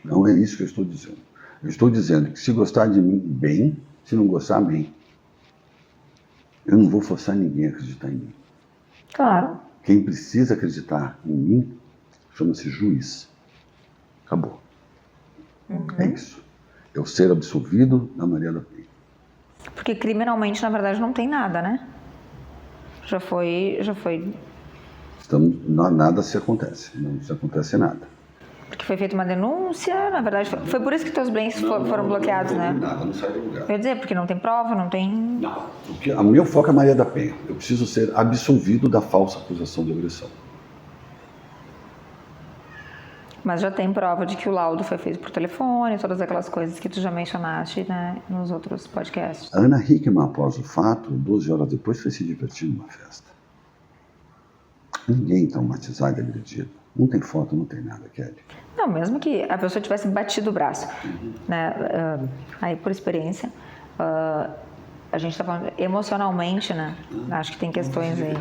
Não é isso que eu estou dizendo. Eu estou dizendo que se gostar de mim, bem. Se não gostar, bem. Eu não vou forçar ninguém a acreditar em mim. Claro. Quem precisa acreditar em mim chama-se juiz. Acabou. É isso. Eu ser absolvido da Maria da Penha. Porque criminalmente, na verdade, não tem nada, né? Já foi... Nada se acontece. Não se acontece nada. Porque foi feita uma denúncia, na verdade, foi por isso que teus bens foram bloqueados, né? Nada, não sai do lugar. Eu ia dizer, porque não tem prova, não tem... Não. O meu foco é Maria da Penha. Eu preciso ser absolvido da falsa acusação de agressão. Mas já tem prova de que o laudo foi feito por telefone, todas aquelas coisas que tu já mencionaste, né, nos outros podcasts. A Ana Hickman, após o fato, 12 horas depois, foi se divertir numa festa. Ninguém traumatizado e agredido. Não tem foto, não tem nada, Kelly. Não, mesmo que a pessoa tivesse batido o braço, né, aí por experiência, a gente tá falando emocionalmente, né, acho que tem questões aí.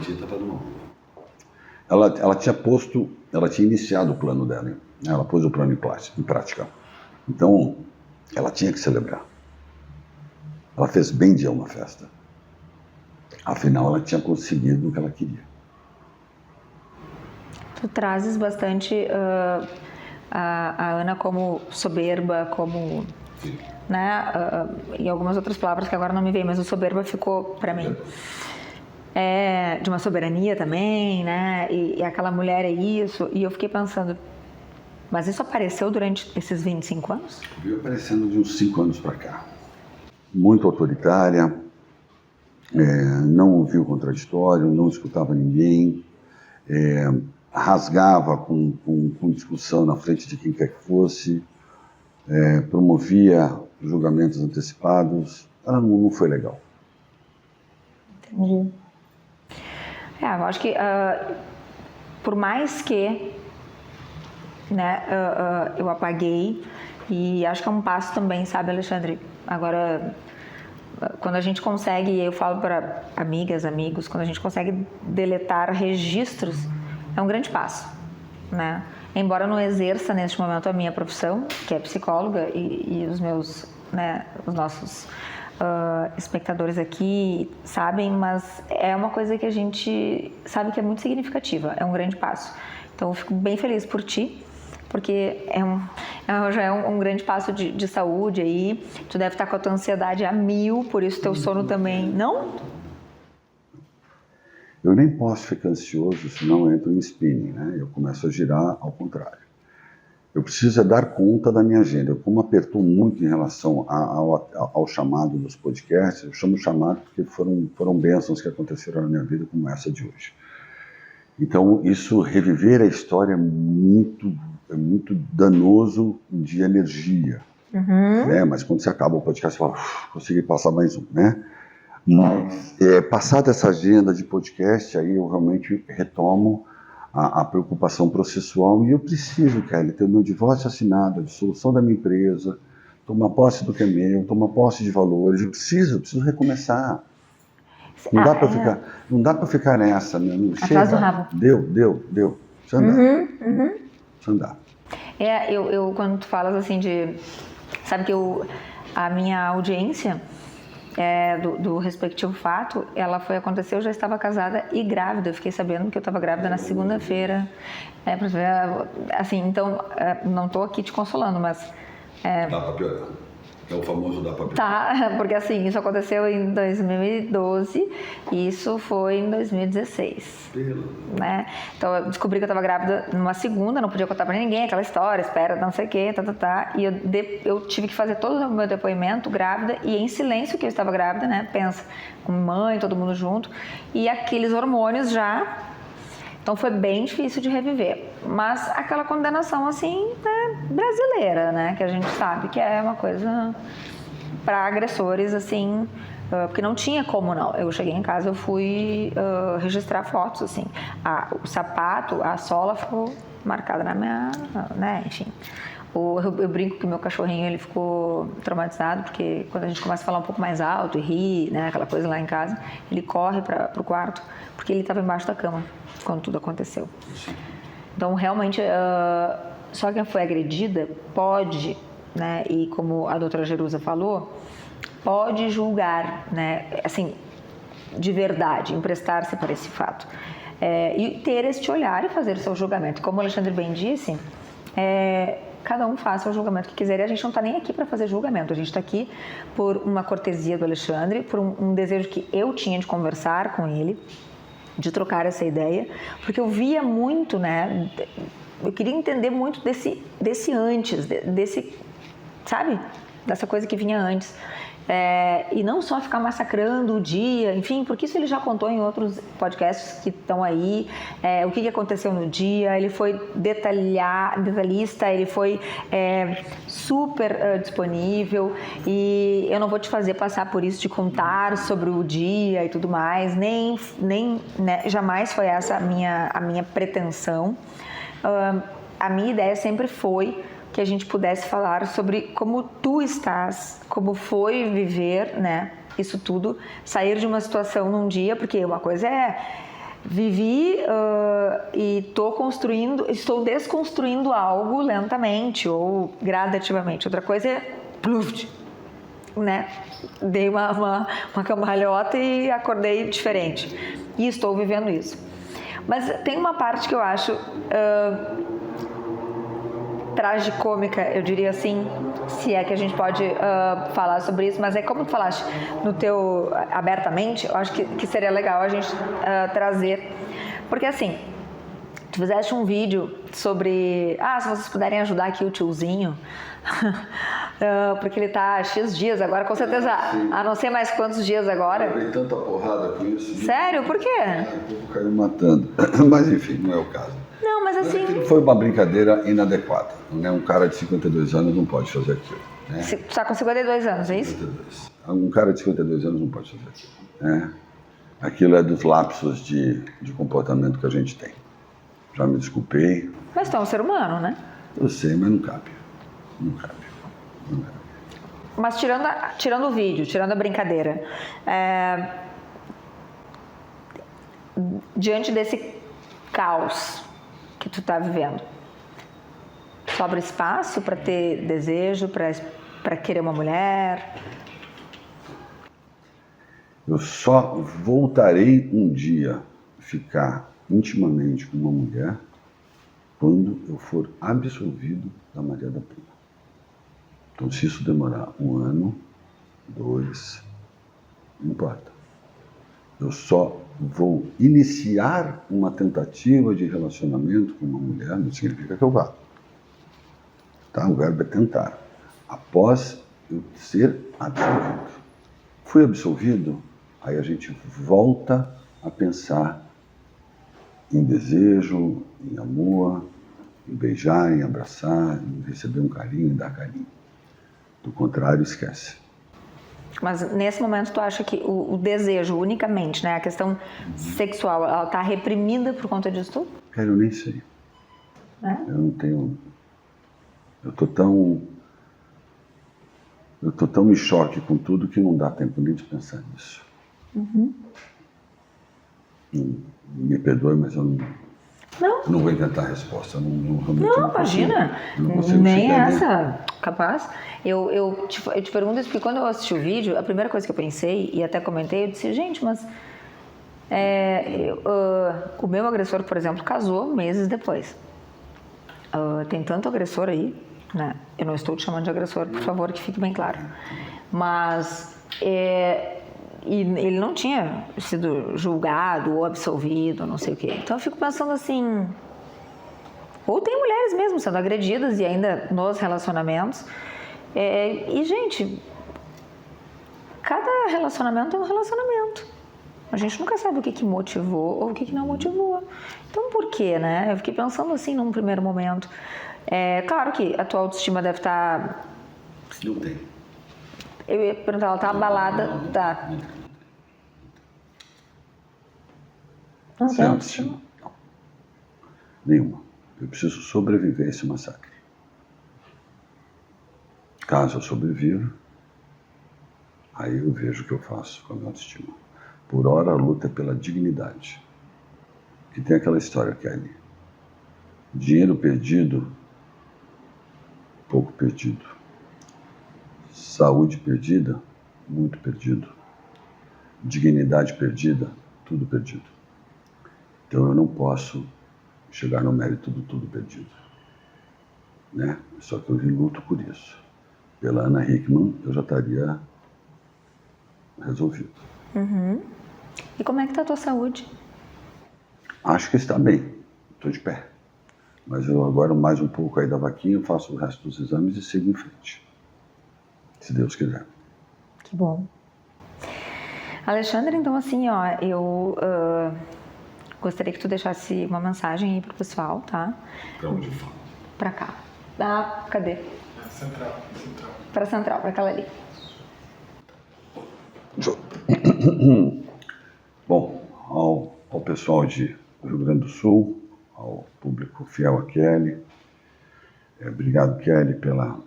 Ela tinha iniciado o plano dela, né? Ela pôs o plano em prática. Então, ela tinha que celebrar. Ela fez bem de ir a uma festa. Afinal, ela tinha conseguido o que ela queria. Tu trazes bastante a Ana como soberba, como, né, e algumas outras palavras que agora não me vêm, mas o soberba ficou para mim. De uma soberania também, né, e aquela mulher é isso, e eu fiquei pensando, mas isso apareceu durante esses 25 anos? Veio aparecendo de uns 5 anos para cá. Muito autoritária, não ouvia o contraditório, não escutava ninguém, rasgava com discussão na frente de quem quer que fosse, promovia julgamentos antecipados. Ela não foi legal. Entendi. Eu acho que por mais que, né, eu apaguei, e acho que é um passo também, sabe, Alexandre? Agora, quando a gente consegue, eu falo para amigas, amigos, quando a gente consegue deletar registros, é um grande passo, né? Embora eu não exerça neste momento a minha profissão, que é psicóloga, e os meus, né, os nossos espectadores aqui sabem, mas é uma coisa que a gente sabe que é muito significativa, é um grande passo. Então eu fico bem feliz por ti, porque já é um grande passo de saúde aí. Tu deve estar com a tua ansiedade a 1000, por isso teu sono também, não? Eu nem posso ficar ansioso, senão eu entro em spinning, né? Eu começo a girar ao contrário. Eu preciso dar conta da minha agenda. Como apertou muito em relação ao chamado dos podcasts, eu chamo chamado porque foram bênçãos que aconteceram na minha vida, como essa de hoje. Então, isso, reviver a história é muito danoso de energia. Né? Mas quando você acaba o podcast, você fala, consegui passar mais um, né? Mas, passada essa agenda de podcast, aí eu realmente retomo a preocupação processual, e eu preciso, Kelly, ter o meu divórcio assinado, a dissolução da minha empresa, tomar posse do que é meu, tomar posse de valores. Eu preciso recomeçar. Não dá para ficar nessa, né? Atrás do rabo. Deu. Precisa andar. Precisa andar. Eu quando tu falas assim sabe que a minha audiência do respectivo fato, ela foi acontecer, eu já estava casada e grávida. Eu fiquei sabendo que eu estava grávida na segunda-feira. Assim, então, não estou aqui te consolando, mas... Dá para piorar. É o famoso dá para piorar. Tá, porque assim, isso aconteceu em 2012 e isso foi em 2016. Né? Então, eu descobri que eu estava grávida numa segunda, não podia contar para ninguém aquela história, espera, não sei o quê, e eu tive que fazer todo o meu depoimento grávida e em silêncio que eu estava grávida, né? Pensa, com mãe, todo mundo junto, e aqueles hormônios já... Então foi bem difícil de reviver, mas aquela condenação assim, né, brasileira, né, que a gente sabe que é uma coisa para agressores assim, porque não tinha como não. Eu cheguei em casa, eu fui registrar fotos assim, o sapato, a sola ficou marcada na minha, né, enfim. Eu brinco que o meu cachorrinho ele ficou traumatizado, porque quando a gente começa a falar um pouco mais alto e rir, né, aquela coisa lá em casa, ele corre para o quarto, porque ele estava embaixo da cama quando tudo aconteceu. Então, realmente, só quem foi agredida pode, né, e como a doutora Jerusa falou, pode julgar, né, assim, de verdade, emprestar-se para esse fato. E ter este olhar e fazer o seu julgamento. Como o Alexandre bem disse, cada um faça o julgamento que quiser, e a gente não está nem aqui para fazer julgamento, a gente está aqui por uma cortesia do Alexandre, por um desejo que eu tinha de conversar com ele, de trocar essa ideia, porque eu via muito, né, eu queria entender muito desse antes, sabe, dessa coisa que vinha antes. E não só ficar massacrando o dia, enfim, porque isso ele já contou em outros podcasts que estão aí, o que aconteceu no dia. Ele foi detalhista, ele foi super disponível, e eu não vou te fazer passar por isso de contar sobre o dia e tudo mais, nem né, jamais foi essa a minha pretensão. A minha ideia sempre foi que a gente pudesse falar sobre como tu estás, como foi viver, né, isso tudo, sair de uma situação num dia, porque uma coisa vivi e estou desconstruindo algo lentamente ou gradativamente, outra coisa né, dei uma cambalhota e acordei diferente, e estou vivendo isso. Mas tem uma parte que eu acho tragicômica, eu diria assim, se é que a gente pode falar sobre isso, mas como tu falaste no teu abertamente, eu acho que seria legal a gente trazer, porque assim, tu fizeste um vídeo sobre, se vocês puderem ajudar aqui o tiozinho, porque ele tá X dias agora, com certeza, a não sei mais quantos dias agora. Eu levei tanta porrada com isso. Sério? Por quê? O povo caiu matando, mas enfim, não é o caso. Não, mas assim... Aquilo foi uma brincadeira inadequada, né? Um cara de 52 anos não pode fazer aquilo, né? Você está com 52 anos, é isso? 52. Um cara de 52 anos não pode fazer aquilo, né? Aquilo é dos lapsos de comportamento que a gente tem. Já me desculpei. Mas tu é um ser humano, né? Eu sei, mas não cabe. Não cabe. Mas tirando o vídeo, tirando a brincadeira, diante desse caos que tu tá vivendo, sobra espaço para ter desejo, para querer uma mulher? Eu só voltarei um dia a ficar intimamente com uma mulher quando eu for absolvido da Maria da Penha. Então, se isso demorar 1 ano, 2, não importa. Eu só vou iniciar uma tentativa de relacionamento com uma mulher, não significa que eu vá. Tá? O verbo é tentar. Após eu ser absolvido. Fui absolvido, aí a gente volta a pensar em desejo, em amor, em beijar, em abraçar, em receber um carinho, em dar carinho. Do contrário, esquece. Mas nesse momento tu acha que o desejo unicamente, né, a questão sexual, ela tá reprimida por conta disso tudo? Cara, eu nem sei. Eu não tenho... Eu tô tão em choque com tudo que não dá tempo nem de pensar nisso. Me perdoe, mas eu não vou inventar a resposta. Não, imagina. Nem essa, capaz. Eu te pergunto isso porque quando eu assisti o vídeo, a primeira coisa que eu pensei, e até comentei, eu disse, gente, mas o meu agressor, por exemplo, casou meses depois. Tem tanto agressor aí, né? Eu não estou te chamando de agressor, por favor, que fique bem claro. Mas e ele não tinha sido julgado ou absolvido, não sei o quê. Então eu fico pensando assim, ou tem mulheres mesmo sendo agredidas e ainda nos relacionamentos. E, gente, cada relacionamento é um relacionamento. A gente nunca sabe o que motivou ou o que não motivou. Então, por quê, né? Eu fiquei pensando assim num primeiro momento. Claro que a tua autoestima deve estar... Não tem. Eu ia perguntar, ela tá abalada? Tá. Não Sem autoestima? Não. Nenhuma. Eu preciso sobreviver a esse massacre. Caso eu sobreviva, aí eu vejo o que eu faço com a minha autoestima. Por hora, a luta é pela dignidade. Que tem aquela história, Kelly. Dinheiro perdido, pouco perdido. Saúde perdida, muito perdido. Dignidade perdida, tudo perdido. Então eu não posso chegar no mérito do tudo perdido. Né? Só que eu luto por isso. Pela Ana Hickman, eu já estaria resolvido. E como é que tá a tua saúde? Acho que está bem. Estou de pé. Mas eu agora mais um pouco aí da vaquinha, faço o resto dos exames e sigo em frente. Se Deus quiser. Que bom. Alexandre, então assim, ó, eu gostaria que tu deixasse uma mensagem aí pro pessoal, tá? Pra onde eu falo? Pra cá. Cadê? Central. Pra central, pra aquela ali. Bom, ao pessoal de Rio Grande do Sul, ao público fiel a Kelly, obrigado, Kelly, pela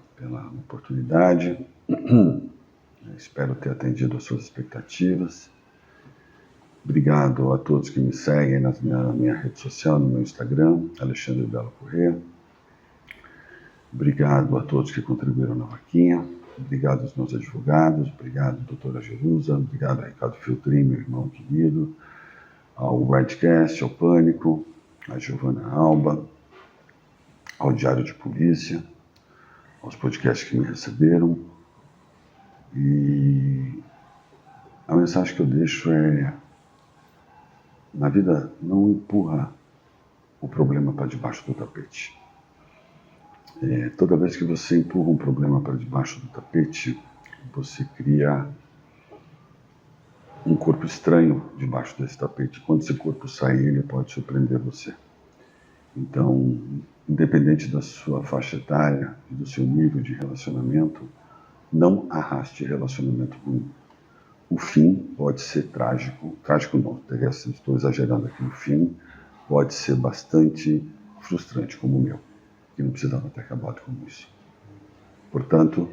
oportunidade. Espero ter atendido as suas expectativas. Obrigado a todos que me seguem na minha rede social, no meu Instagram, Alexandre Belo Corrêa. Obrigado a todos que contribuíram na vaquinha. Obrigado aos meus advogados. Obrigado, doutora Jerusa. Obrigado a Ricardo Filtrin, meu irmão querido. Ao Redcast, ao Pânico, a Giovana Alba, ao Diário de Polícia, aos podcasts que me receberam. E a mensagem que eu deixo é: na vida, não empurra o problema para debaixo do tapete. Toda vez que você empurra um problema para debaixo do tapete, você cria um corpo estranho debaixo desse tapete. Quando esse corpo sair, ele pode surpreender você. Então, independente da sua faixa etária e do seu nível de relacionamento, não arraste relacionamento ruim. O fim pode ser trágico. Trágico não, estou exagerando aqui. O fim pode ser bastante frustrante, como o meu, que não precisava ter acabado com isso. Portanto,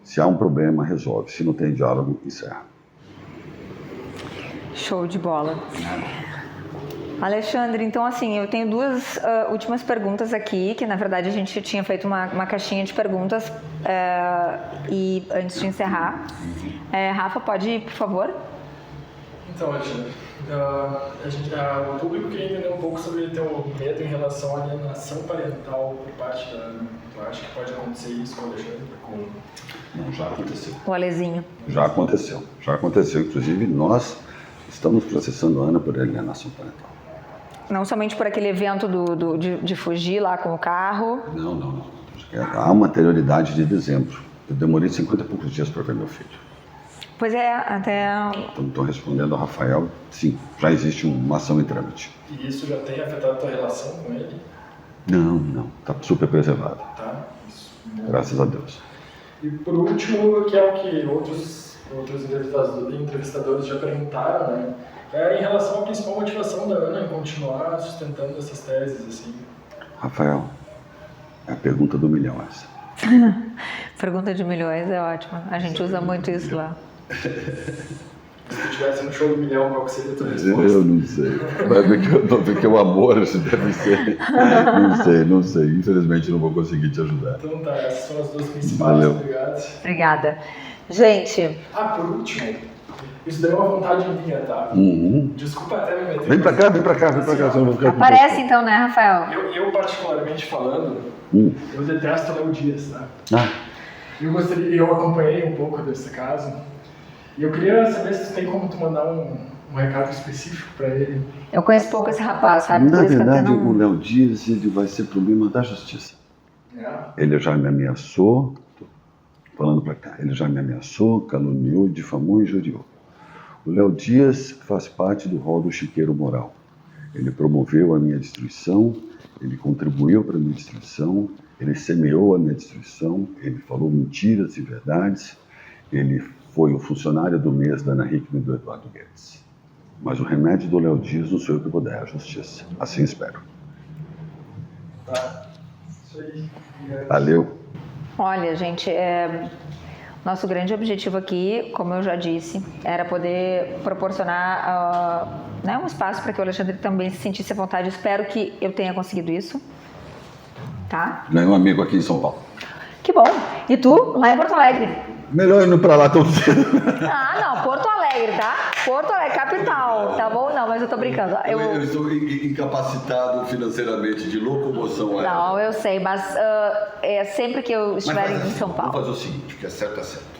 Se há um problema, resolve. Se não tem diálogo, encerra. Show de bola. Alexandre, então assim, eu tenho duas últimas perguntas aqui, que na verdade a gente tinha feito uma caixinha de perguntas e antes de encerrar. Rafa, pode ir, por favor? Então, Alexandre, o público queria entender um pouco sobre o teu medo em relação à alienação parental por parte da Ana. Tu acha que pode acontecer isso com o Alexandre? Não, já aconteceu. O Alezinho. Já aconteceu. Inclusive, nós estamos processando a Ana por alienação parental. Não somente por aquele evento de fugir lá com o carro. Não. Há uma anterioridade de dezembro. Eu demorei 50 e poucos dias para ver meu filho. Pois é, até... Estou respondendo ao Rafael, sim, já existe uma ação em trâmite. E isso já tem afetado a tua relação com ele? Não, está super preservado. Tá, isso. Graças a Deus. E por último, que é o que outros entrevistadores já perguntaram, né? Em relação à principal motivação da Ana em continuar sustentando essas teses, assim. Rafael, é a pergunta do milhão essa. Pergunta de milhões é ótima. A gente usa muito isso lá. Se tu estivesse no show do milhão, qual seria a tua resposta? Eu não sei. Porque o amor deve ser. Não sei. Infelizmente não vou conseguir te ajudar. Então tá, essas são as duas principais. Valeu. Obrigada. Gente... por último, isso deu uma vontade minha, tá? Desculpa até me meter. Vem pra cá. Você não vai ficar Aparece então, né, Rafael? Eu particularmente falando, eu detesto o Léo Dias, tá? Eu acompanhei um pouco desse caso. E eu queria saber se tem como tu mandar um recado específico para ele. Eu conheço pouco esse rapaz, sabe? Na verdade, o Léo Dias ele vai ser problema da justiça. Ele já me ameaçou, falando para cá, ele já me ameaçou, caluniou, difamou e injuriou. O Léo Dias faz parte do rol do chiqueiro moral. Ele promoveu a minha destruição, ele contribuiu para a minha destruição, ele semeou a minha destruição, ele falou mentiras e verdades, ele foi o funcionário do mês da Ana Hickman e do Eduardo Guedes. Mas o remédio do Léo Dias não sou eu que vou dar, é a justiça. Assim espero. Tá. Isso aí. Valeu. Olha, gente, nosso grande objetivo aqui, como eu já disse, era poder proporcionar um espaço para que o Alexandre também se sentisse à vontade. Espero que eu tenha conseguido isso. Tá? Ganhei um amigo aqui em São Paulo. Que bom. E tu, lá em Porto Alegre? Melhor indo pra lá tão cedo. Não, Porto Alegre, tá? Porto Alegre, capital, tá bom? Não, mas eu tô brincando. Eu estou incapacitado financeiramente de locomoção. Não, eu sei, mas sempre que eu estiver em São Paulo. Vamos fazer o seguinte, que é certo, é certo.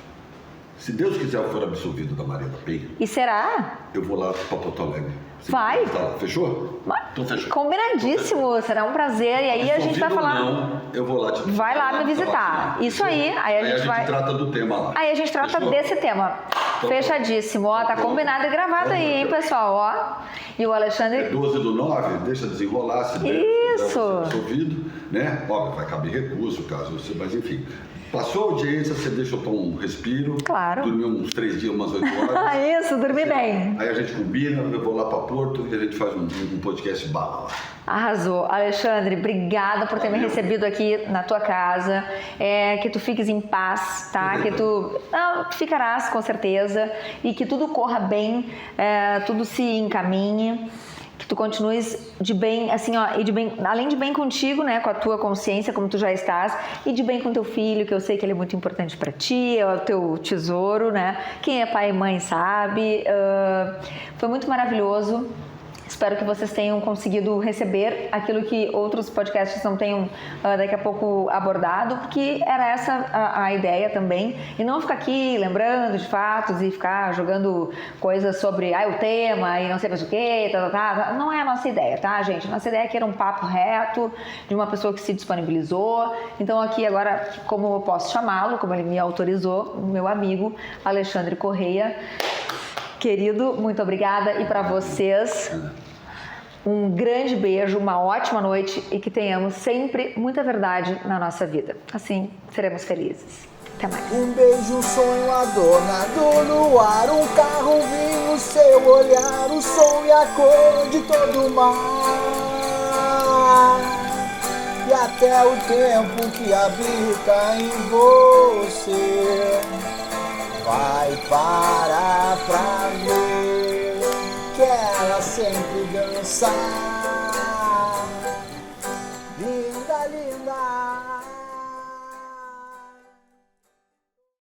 Se Deus quiser eu for absolvido da Maria da Penha... E será? Eu vou lá pra Porto Alegre. Vai. Tá lá. Fechou? Então fechou. Combinadíssimo, será um prazer. E aí a gente vai falar... Não, eu vou lá te visitar. Vai lá me visitar. Isso aí, aí a gente vai... trata do tema lá. Aí a gente trata desse tema. Então, fechadíssimo, ó, tá combinado e gravado aí, hein, pessoal, ó. E o Alexandre... É 12/9, deixa desenrolar, se der. Isso. Absolvido, né? Óbvio, vai caber recurso, caso você... Mas enfim... Passou a audiência, você deixa eu tomar um respiro. Claro. Dormir uns 3 dias, umas 8 horas. Isso, dormir bem. Aí a gente combina, eu vou lá para Porto e a gente faz um podcast bala lá. Arrasou. Alexandre, obrigada por ter me recebido aqui na tua casa. Que tu fiques em paz, tá? Que tu ficarás, com certeza. E que tudo corra bem, tudo se encaminhe. Que tu continues de bem, assim, ó, e de bem, além de bem contigo, né, com a tua consciência, como tu já estás, e de bem com teu filho, que eu sei que ele é muito importante para ti, é o teu tesouro, né? Quem é pai e mãe sabe. Foi muito maravilhoso. Espero que vocês tenham conseguido receber aquilo que outros podcasts não tenham daqui a pouco abordado, porque era essa a ideia também. E não ficar aqui lembrando de fatos e ficar jogando coisas sobre o tema e não sei mais o que, não é a nossa ideia, tá, gente? Nossa ideia aqui era um papo reto de uma pessoa que se disponibilizou. Então aqui agora, como eu posso chamá-lo, como ele me autorizou, o meu amigo Alexandre Correia. Querido, muito obrigada. E para vocês, um grande beijo, uma ótima noite e que tenhamos sempre muita verdade na nossa vida. Assim, seremos felizes. Até mais. Um beijo, um sonho adornado no ar, um carro, um vinho, seu olhar, o som e a cor de todo o mar. E até o tempo que habita em você. vai parar pra ver que ela sempre dança.